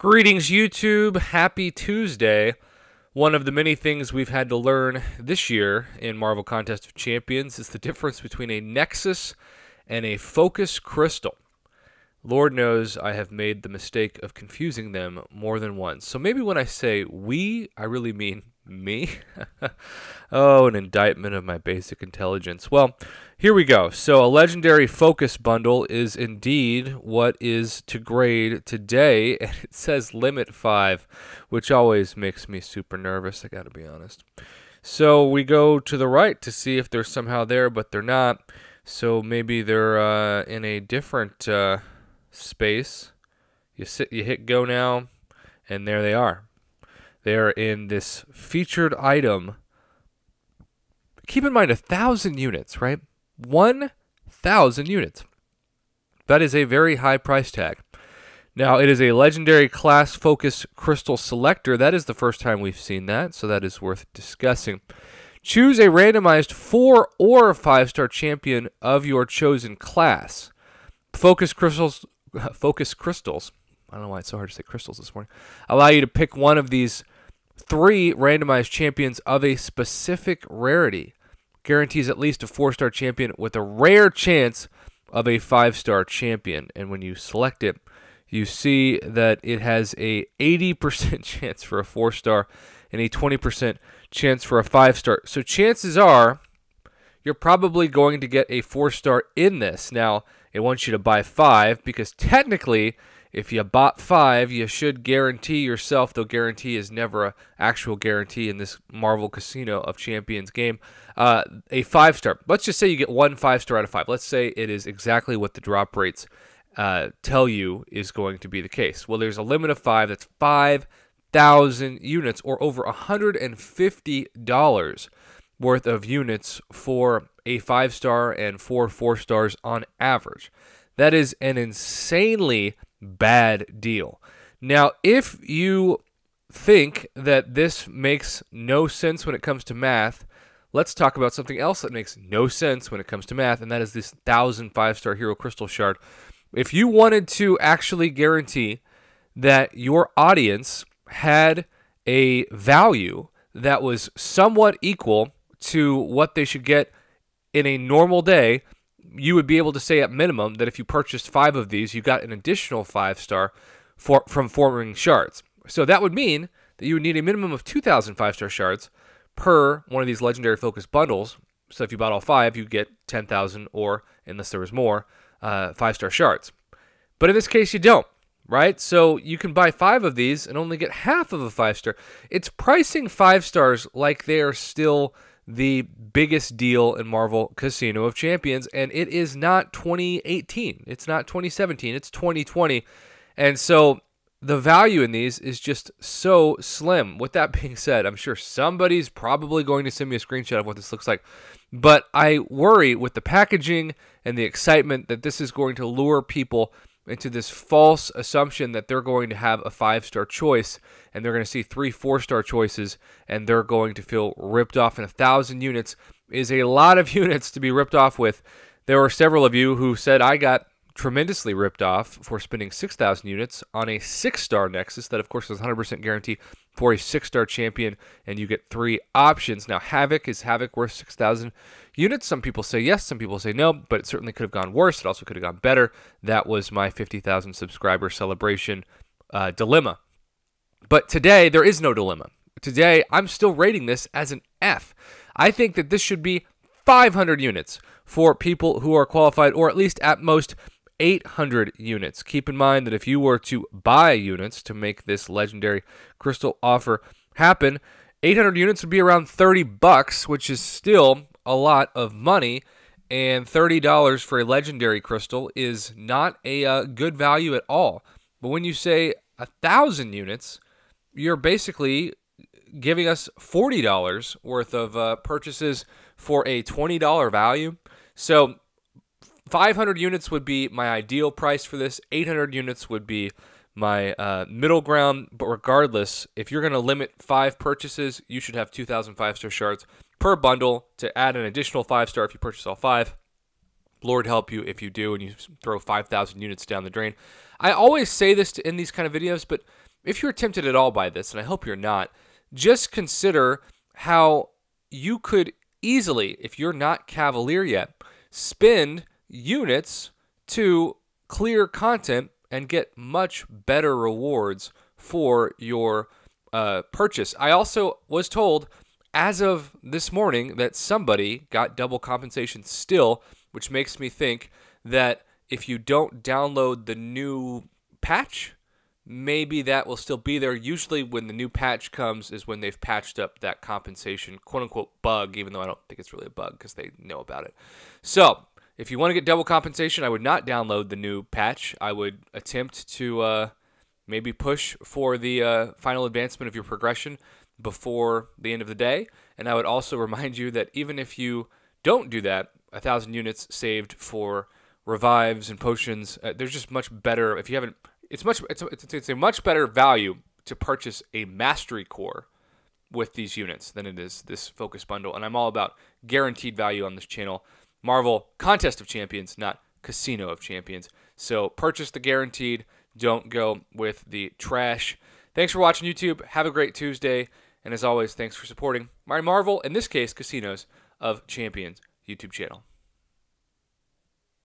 Greetings, YouTube. Happy Tuesday. One of the many things we've had to learn this year in Marvel Contest of Champions is the difference between a Nexus and a Focus Crystal. Lord knows I have made the mistake of confusing them more than once. So maybe when I say we, I really mean me. Oh, an indictment of my basic intelligence. Well, here we go. So a legendary focus bundle is indeed what is to grade today, and it says limit 5, which always makes me super nervous, I gotta be honest. So we go to the right to see if they're somehow there, but they're not. So maybe they're in a different space. You hit go now, and there they are. They're in this featured item. Keep in mind 1,000 units, right? 1,000 units. That is a very high price tag. Now, it is a legendary class focus crystal selector. That is the first time we've seen that, so that is worth discussing. Choose a randomized 4 or 5-star champion of your chosen class. Focus crystals, I don't know why it's so hard to say crystals this morning, allow you to pick one of these 3 randomized champions of a specific rarity. Guarantees at least a 4-star champion with a rare chance of a 5-star champion. And when you select it, you see that it has a 80% chance for a 4-star and a 20% chance for a 5-star. So chances are you're probably going to get a 4-star in this. Now, it wants you to buy 5 because technically, if you bought 5, you should guarantee yourself, though guarantee is never an actual guarantee in this Marvel Casino of Champions game, a 5-star. Let's just say you get 1 5-star out of 5. Let's say it is exactly what the drop rates tell you is going to be the case. Well, there's a limit of 5. That's 5,000 units, or over $150 worth of units for a 5-star and 4 4-stars on average. That is an insanely bad deal. Now, if you think that this makes no sense when it comes to math, let's talk about something else that makes no sense when it comes to math, and that is this 1,000 5-star Hero Crystal Shard. If you wanted to actually guarantee that your audience had a value that was somewhat equal to what they should get in a normal day, you would be able to say at minimum that if you purchased 5 of these, you got an additional 5-star from forming shards. So that would mean that you would need a minimum of 2,000 5-star shards per one of these legendary focus bundles. So if you bought all 5, you'd get 10,000, or unless there was more, 5-star shards. But in this case, you don't, right? So you can buy 5 of these and only get half of a 5-star. It's pricing 5-stars like they are still the biggest deal in Marvel Casino of Champions, and it is not 2018. It's not 2017. It's 2020. And so the value in these is just so slim. With that being said, I'm sure somebody's probably going to send me a screenshot of what this looks like. But I worry with the packaging and the excitement that this is going to lure people into this false assumption that they're going to have a 5-star choice, and they're going to see 3 4-star choices, and they're going to feel ripped off. And 1,000 units is a lot of units to be ripped off with. There were several of you who said I got tremendously ripped off for spending 6,000 units on a 6-star Nexus that, of course, is 100% guarantee for a 6-star champion, and you get 3 options. Now, is Havoc worth 6,000 units? Some people say yes, some people say no, but it certainly could have gone worse. It also could have gone better. That was my 50,000 subscriber celebration dilemma. But today, there is no dilemma. Today, I'm still rating this as an F. I think that this should be 500 units for people who are qualified, or at least at most 800 units. Keep in mind that if you were to buy units to make this legendary crystal offer happen, 800 units would be around $30, which is still a lot of money, and $30 for a legendary crystal is not a good value at all. But when you say 1,000 units, you're basically giving us $40 worth of purchases for a $20 value. So 500 units would be my ideal price for this. 800 units would be my middle ground. But regardless, if you're going to limit 5 purchases, you should have 2,000 5-star shards per bundle to add an additional 5-star if you purchase all 5. Lord help you if you do and you throw 5,000 units down the drain. I always say this in these kind of videos, but if you're tempted at all by this, and I hope you're not, just consider how you could easily, if you're not Cavalier yet, spend units to clear content and get much better rewards for your purchase. I also was told as of this morning that somebody got double compensation still, which makes me think that if you don't download the new patch, maybe that will still be there. Usually when the new patch comes is when they've patched up that compensation quote-unquote bug, even though I don't think it's really a bug because they know about it. So if you want to get double compensation, I would not download the new patch. I would attempt to maybe push for the final advancement of your progression before the end of the day. And I would also remind you that even if you don't do that, 1,000 units saved for revives and potions, there's just much better. If you haven't, it's a much better value to purchase a mastery core with these units than it is this focus bundle. And I'm all about guaranteed value on this channel. Marvel Contest of Champions, not Casino of Champions. So purchase the guaranteed. Don't go with the trash. Thanks for watching, YouTube. Have a great Tuesday. And as always, thanks for supporting my Marvel, in this case, Casinos of Champions YouTube channel.